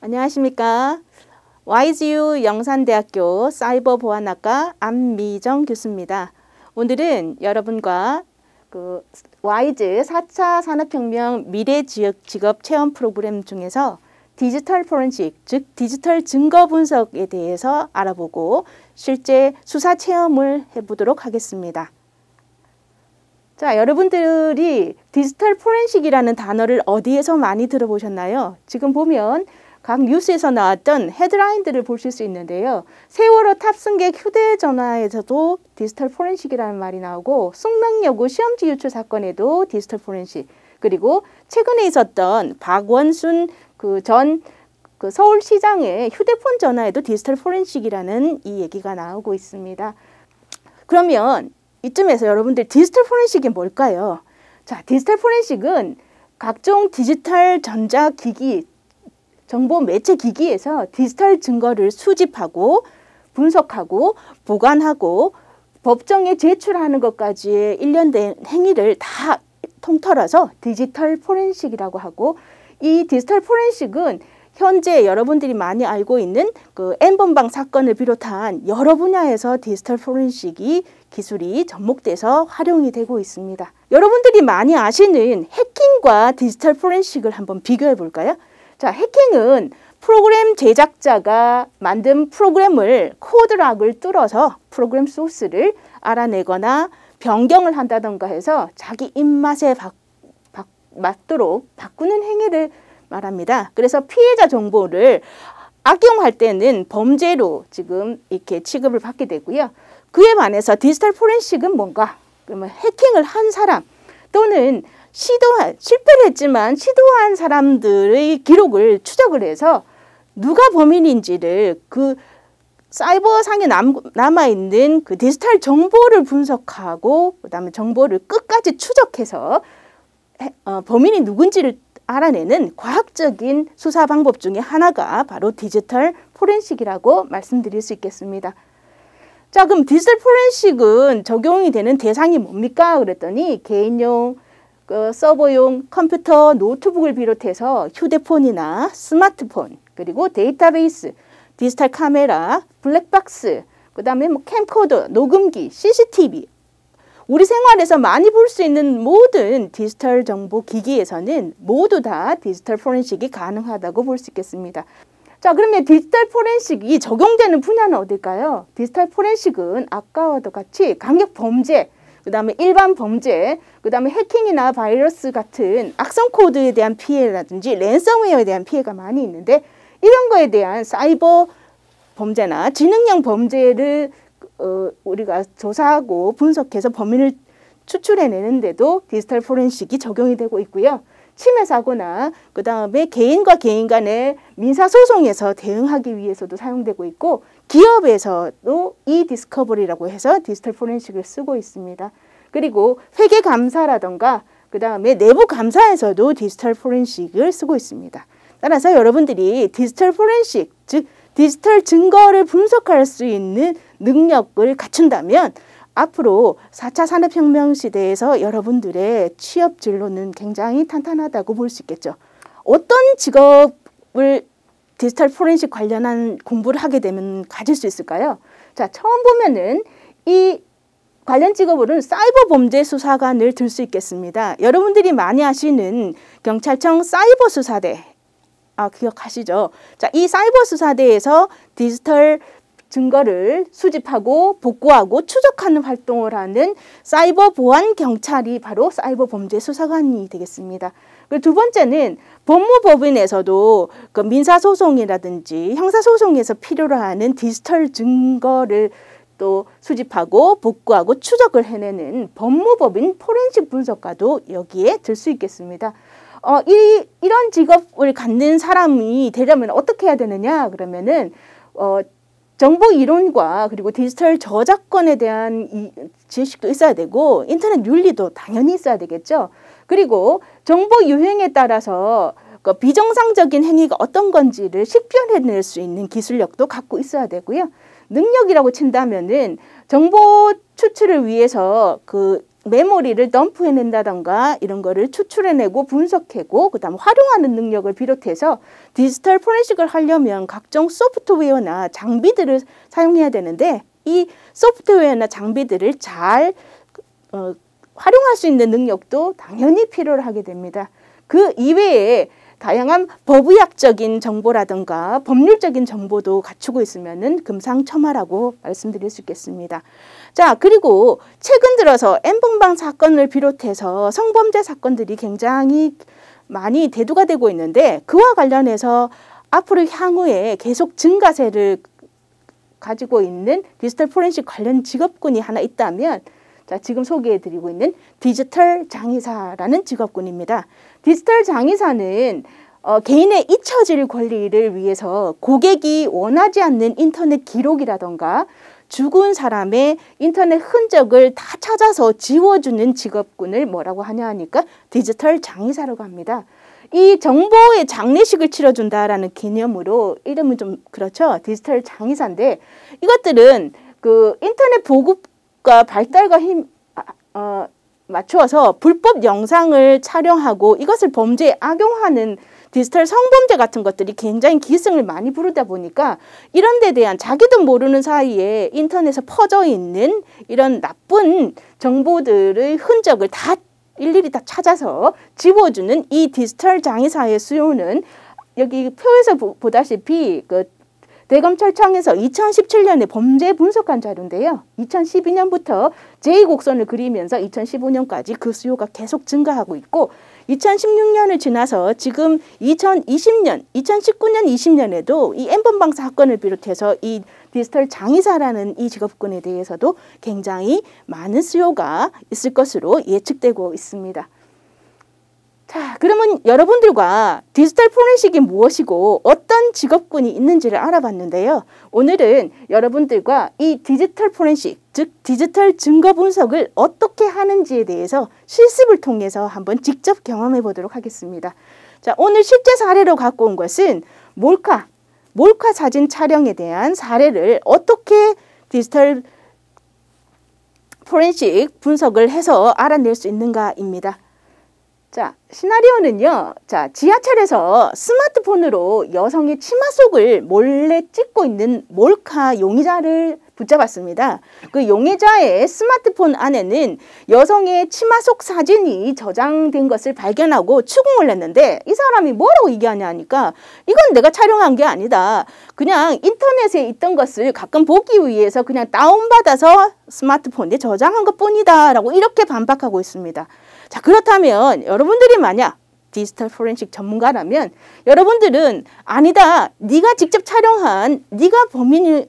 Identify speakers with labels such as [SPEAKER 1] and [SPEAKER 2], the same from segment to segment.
[SPEAKER 1] 안녕하십니까. YGU 영산대학교 사이버보안학과 안미정 교수입니다. 오늘은 여러분과 YG 4차 산업혁명 미래직업 체험 프로그램 중에서 디지털 포렌식, 즉 디지털 증거 분석에 대해서 알아보고 실제 수사 체험을 해보도록 하겠습니다. 자, 여러분들이 디지털 포렌식이라는 단어를 어디에서 많이 들어보셨나요? 지금 보면 각 뉴스에서 나왔던 헤드라인들을 보실 수 있는데요. 세월호 탑승객 휴대전화에서도 디지털 포렌식이라는 말이 나오고 숙명여고 시험지 유출 사건에도 디지털 포렌식, 그리고 최근에 있었던 박원순 전 서울시장의 휴대폰 전화에도 디지털 포렌식이라는 이 얘기가 나오고 있습니다. 그러면 이쯤에서 여러분들 디지털 포렌식이 뭘까요? 자, 디지털 포렌식은 각종 디지털 전자기기, 정보 매체 기기에서 디지털 증거를 수집하고 분석하고 보관하고 법정에 제출하는 것까지의 일련된 행위를 다 통틀어서 디지털 포렌식이라고 하고, 이 디지털 포렌식은 현재 여러분들이 많이 알고 있는 N번방 사건을 비롯한 여러 분야에서 디지털 포렌식이 기술이 접목돼서 활용이 되고 있습니다. 여러분들이 많이 아시는 해킹과 디지털 포렌식을 한번 비교해 볼까요? 자, 해킹은 프로그램 제작자가 만든 프로그램을 코드락을 뚫어서 프로그램 소스를 알아내거나 변경을 한다던가 해서 자기 입맛에 맞도록 바꾸는 행위를 말합니다. 그래서 피해자 정보를 악용할 때는 범죄로 지금 이렇게 취급을 받게 되고요. 그에 반해서 디지털 포렌식은 뭔가? 그러면 해킹을 한 사람 또는 실패를 했지만 시도한 사람들의 기록을 추적을 해서 누가 범인인지를 그 사이버상에 남아있는 그 디지털 정보를 분석하고 그다음에 정보를 끝까지 추적해서 범인이 누군지를 알아내는 과학적인 수사 방법 중에 하나가 바로 디지털 포렌식이라고 말씀드릴 수 있겠습니다. 자, 그럼 디지털 포렌식은 적용이 되는 대상이 뭡니까? 그랬더니 개인용, 서버용 컴퓨터, 노트북을 비롯해서 휴대폰이나 스마트폰, 그리고 데이터베이스, 디지털 카메라, 블랙박스, 그 다음에 캠코더, 녹음기, CCTV, 우리 생활에서 많이 볼 수 있는 모든 디지털 정보 기기에서는 모두 다 디지털 포렌식이 가능하다고 볼 수 있겠습니다. 자, 그러면 디지털 포렌식이 적용되는 분야는 어딜까요? 디지털 포렌식은 아까와도 같이 강력 범죄, 그 다음에 일반 범죄, 그 다음에 해킹이나 바이러스 같은 악성 코드에 대한 피해라든지 랜섬웨어에 대한 피해가 많이 있는데, 이런 거에 대한 사이버 범죄나 지능형 범죄를 우리가 조사하고 분석해서 범인을 추출해내는데도 디지털 포렌식이 적용이 되고 있고요. 침해 사고나 그 다음에 개인과 개인 간의 민사소송에서 대응하기 위해서도 사용되고 있고, 기업에서도 이디스커버리라고 해서 디지털 포렌식을 쓰고 있습니다. 그리고 회계 감사라던가 그 다음에 내부 감사에서도 디지털 포렌식을 쓰고 있습니다. 따라서 여러분들이 디지털 포렌식, 즉 디지털 증거를 분석할 수 있는 능력을 갖춘다면 앞으로 4차 산업혁명 시대에서 여러분들의 취업 진로는 굉장히 탄탄하다고 볼 수 있겠죠. 어떤 직업을 디지털 포렌식 관련한 공부를 하게 되면 가질 수 있을까요? 자, 처음 보면은 이 관련 직업으로는 사이버 범죄 수사관을 들 수 있겠습니다. 여러분들이 많이 아시는 경찰청 사이버 수사대, 기억하시죠? 자, 이 사이버 수사대에서 디지털 증거를 수집하고 복구하고 추적하는 활동을 하는 사이버 보안 경찰이 바로 사이버 범죄 수사관이 되겠습니다. 그리고 두 번째는 법무법인에서도 그 민사소송이라든지 형사소송에서 필요로 하는 디지털 증거를 또 수집하고 복구하고 추적을 해내는 법무법인 포렌식 분석가도 여기에 들 수 있겠습니다. 이런 직업을 갖는 사람이 되려면 어떻게 해야 되느냐? 그러면은 정보 이론과 그리고 디지털 저작권에 대한 지식도 있어야 되고 인터넷 윤리도 당연히 있어야 되겠죠. 그리고 정보 유행에 따라서 비정상적인 행위가 어떤 건지를 식별해낼 수 있는 기술력도 갖고 있어야 되고요. 능력이라고 친다면은 정보 추출을 위해서 메모리를 덤프해낸다던가 이런 거를 추출해내고 분석하고 그다음 활용하는 능력을 비롯해서 디지털 포렌식을 하려면 각종 소프트웨어나 장비들을 사용해야 되는데 이 소프트웨어나 장비들을 잘 활용할 수 있는 능력도 당연히 필요로 하게 됩니다. 그 이외에 다양한 법의학적인 정보라든가 법률적인 정보도 갖추고 있으면은 금상첨화라고 말씀드릴 수 있겠습니다. 자, 그리고 최근 들어서 N번방 사건을 비롯해서 성범죄 사건들이 굉장히 많이 대두가 되고 있는데 그와 관련해서 앞으로 향후에 계속 증가세를 가지고 있는 디지털 포렌식 관련 직업군이 하나 있다면 자, 지금 소개해드리고 있는 디지털 장의사라는 직업군입니다. 디지털 장의사는 개인의 잊혀질 권리를 위해서 고객이 원하지 않는 인터넷 기록이라던가 죽은 사람의 인터넷 흔적을 다 찾아서 지워주는 직업군을 뭐라고 하냐 하니까 디지털 장의사라고 합니다. 이 정보의 장례식을 치러준다라는 개념으로 이름은 좀 그렇죠. 디지털 장의사인데 이것들은 그 인터넷 보급과 발달과 맞추어서 불법 영상을 촬영하고 이것을 범죄에 악용하는 디지털 성범죄 같은 것들이 굉장히 기승을 많이 부르다 보니까 이런 데 대한 자기도 모르는 사이에 인터넷에 퍼져 있는 이런 나쁜 정보들의 흔적을 다 일일이 다 찾아서 지워주는 이 디지털 장의사의 수요는 여기 표에서 보다시피 그 대검찰청에서 2017년에 범죄 분석한 자료인데요. 2012년부터 제2곡선을 그리면서 2015년까지 그 수요가 계속 증가하고 있고 2016년을 지나서 지금 2019년, 2020년에도 이 N번방 사건을 비롯해서 이 디지털 장의사라는 이 직업군에 대해서도 굉장히 많은 수요가 있을 것으로 예측되고 있습니다. 자, 그러면 여러분들과 디지털 포렌식이 무엇이고 어떤 직업군이 있는지를 알아봤는데요. 오늘은 여러분들과 이 디지털 포렌식, 즉 디지털 증거 분석을 어떻게 하는지에 대해서 실습을 통해서 한번 직접 경험해 보도록 하겠습니다. 자, 오늘 실제 사례로 갖고 온 것은 몰카 사진 촬영에 대한 사례를 어떻게 디지털 포렌식 분석을 해서 알아낼 수 있는가입니다. 자, 시나리오는요. 자, 지하철에서 스마트폰으로 여성의 치마 속을 몰래 찍고 있는 몰카 용의자를 붙잡았습니다. 그 용의자의 스마트폰 안에는 여성의 치마 속 사진이 저장된 것을 발견하고 추궁을 했는데 이 사람이 뭐라고 얘기하냐 하니까 이건 내가 촬영한 게 아니다. 그냥 인터넷에 있던 것을 가끔 보기 위해서 그냥 다운받아서 스마트폰에 저장한 것뿐이다 라고 이렇게 반박하고 있습니다. 자, 그렇다면 여러분들이 만약 디지털 포렌식 전문가라면 여러분들은 아니다. 네가 직접 촬영한 네가 범인이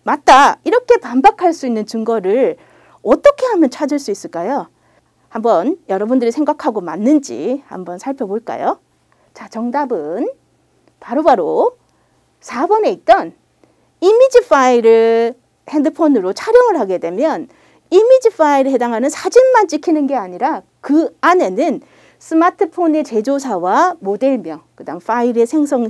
[SPEAKER 1] 맞다. 이렇게 반박할 수 있는 증거를 어떻게 하면 찾을 수 있을까요? 한번 여러분들이 생각하고 맞는지 한번 살펴볼까요? 자, 정답은 바로 4번에 있던 이미지 파일을 핸드폰으로 촬영을 하게 되면 이미지 파일에 해당하는 사진만 찍히는 게 아니라 그 안에는 스마트폰의 제조사와 모델명, 그 다음 파일의 생성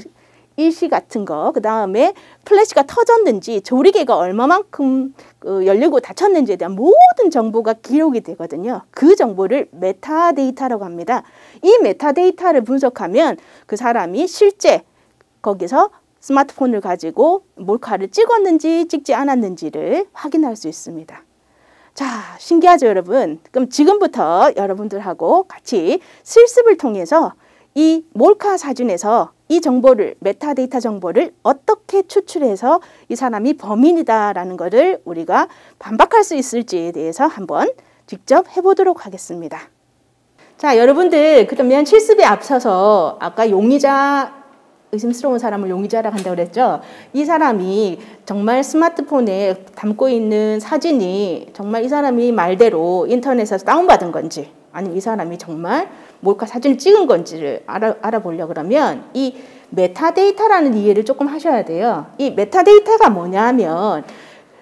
[SPEAKER 1] 일시 같은 거, 그 다음에 플래시가 터졌는지 조리개가 얼마만큼 열리고 닫혔는지에 대한 모든 정보가 기록이 되거든요. 그 정보를 메타데이터라고 합니다. 이 메타데이터를 분석하면 그 사람이 실제 거기서 스마트폰을 가지고 몰카를 찍었는지 찍지 않았는지를 확인할 수 있습니다. 자, 신기하죠, 여러분? 그럼 지금부터 여러분들하고 같이 실습을 통해서 이 몰카 사진에서 이 정보를, 메타데이터 정보를 어떻게 추출해서 이 사람이 범인이다라는 것을 우리가 반박할 수 있을지에 대해서 한번 직접 해보도록 하겠습니다. 자, 여러분들 그러면 실습에 앞서서 아까 용의자, 의심스러운 사람을 용의자라고 한다고 그랬죠. 이 사람이 정말 스마트폰에 담고 있는 사진이 정말 이 사람이 말대로 인터넷에서 다운받은 건지 아니면 이 사람이 정말 몰카 사진을 찍은 건지를 알아보려고 그러면 이 메타데이터라는 이해를 조금 하셔야 돼요. 이 메타데이터가 뭐냐면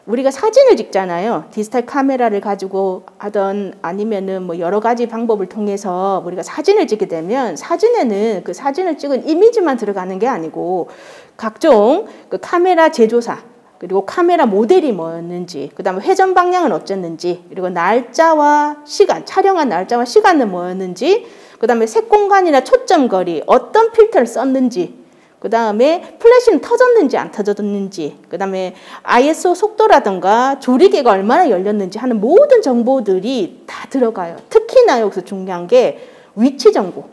[SPEAKER 1] 우리가 사진을 찍잖아요. 디지털 카메라를 가지고 하던 아니면은 뭐 여러 가지 방법을 통해서 우리가 사진을 찍게 되면 사진에는 그 사진을 찍은 이미지만 들어가는 게 아니고 각종 그 카메라 제조사, 그리고 카메라 모델이 뭐였는지, 그 다음에 회전 방향은 어쨌는지, 그리고 날짜와 시간, 촬영한 날짜와 시간은 뭐였는지, 그 다음에 색공간이나 초점거리, 어떤 필터를 썼는지, 그 다음에 플래시는 터졌는지 안 터졌는지, 그 다음에 ISO 속도라든가 조리개가 얼마나 열렸는지 하는 모든 정보들이 다 들어가요. 특히나 여기서 중요한 게 위치 정보.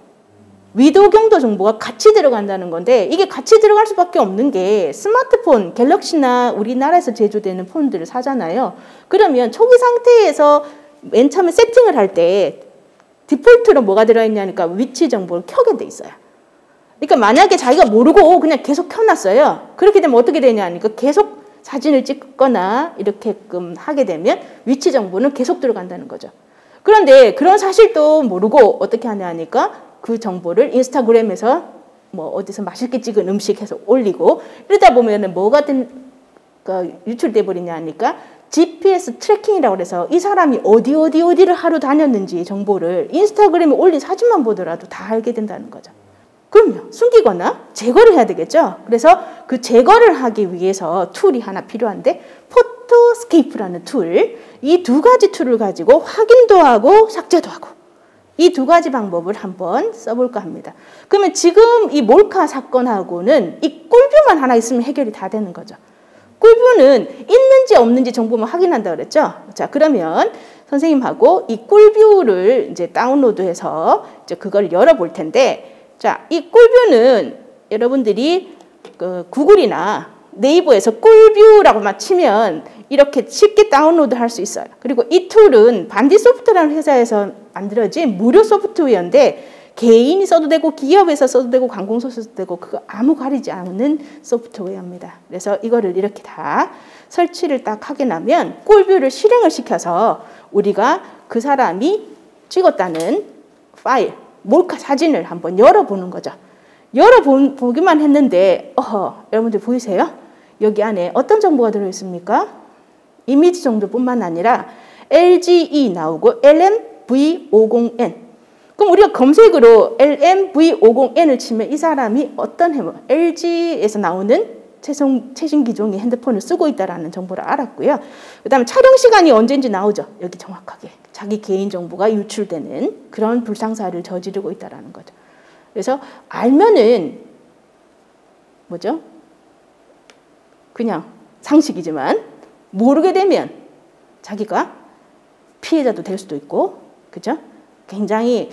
[SPEAKER 1] 위도 경도 정보가 같이 들어간다는 건데, 이게 같이 들어갈 수밖에 없는 게 스마트폰, 갤럭시나 우리나라에서 제조되는 폰들을 사잖아요. 그러면 초기 상태에서 맨 처음에 세팅을 할 때 디폴트로 뭐가 들어있냐니까 위치 정보를 켜게 돼 있어요. 그러니까 만약에 자기가 모르고 그냥 계속 켜놨어요. 그렇게 되면 어떻게 되냐니까 계속 사진을 찍거나 이렇게끔 하게 되면 위치 정보는 계속 들어간다는 거죠. 그런데 그런 사실도 모르고 어떻게 하냐니까 그 정보를 인스타그램에서 뭐 어디서 맛있게 찍은 음식 해서 올리고, 이러다 보면은 뭐가 유출돼 버리냐니까 GPS 트래킹이라고 그래서 이 사람이 어디를 하루 다녔는지 정보를 인스타그램에 올린 사진만 보더라도 다 알게 된다는 거죠. 그럼요. 숨기거나 제거를 해야 되겠죠. 그래서 그 제거를 하기 위해서 툴이 하나 필요한데, 포토스케이프라는 툴, 이 두 가지 툴을 가지고 확인도 하고 삭제도 하고, 이 두 가지 방법을 한번 써볼까 합니다. 그러면 지금 이 몰카 사건하고는 이 꿀뷰만 하나 있으면 해결이 다 되는 거죠. 꿀뷰는 있는지 없는지 정보만 확인한다 그랬죠. 자, 그러면 선생님하고 이 꿀뷰를 이제 다운로드해서 이제 그걸 열어볼 텐데, 자, 이 꿀뷰는 여러분들이 그 구글이나 네이버에서 꿀뷰라고만 치면 이렇게 쉽게 다운로드 할 수 있어요. 그리고 이 툴은 반디소프트라는 회사에서 만들어진 무료 소프트웨어인데, 개인이 써도 되고 기업에서 써도 되고 관공서 써도 되고 그거 아무 가리지 않는 소프트웨어입니다. 그래서 이거를 이렇게 다 설치를 딱 하게 나면 꿀뷰를 실행을 시켜서 우리가 그 사람이 찍었다는 파일, 몰카 사진을 한번 열어보는 거죠. 열어보기만 했는데, 여러분들 보이세요? 여기 안에 어떤 정보가 들어있습니까? 이미지 정도뿐만 아니라 LGE 나오고 LMV50N. 그럼 우리가 검색으로 LMV50N을 치면 이 사람이 어떤 LG에서 나오는 최신 기종의 핸드폰을 쓰고 있다는 정보를 알았고요. 그 다음에 촬영 시간이 언제인지 나오죠. 여기 정확하게. 자기 개인정보가 유출되는 그런 불상사를 저지르고 있다는 거죠. 그래서 알면은 뭐죠? 그냥 상식이지만 모르게 되면 자기가 피해자도 될 수도 있고, 그죠? 굉장히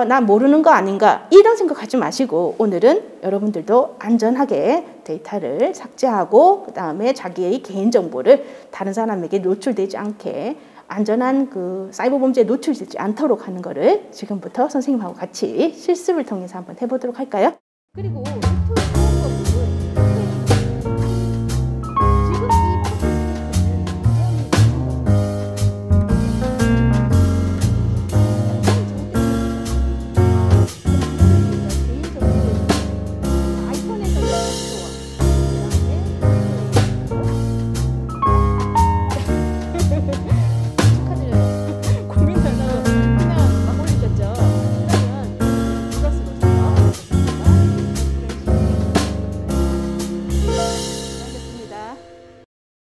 [SPEAKER 1] 나 모르는 거 아닌가 이런 생각하지 마시고, 오늘은 여러분들도 안전하게 데이터를 삭제하고 그 다음에 자기의 개인정보를 다른 사람에게 노출되지 않게 안전한 그 사이버 범죄에 노출되지 않도록 하는 거를 지금부터 선생님하고 같이 실습을 통해서 한번 해보도록 할까요? 그리고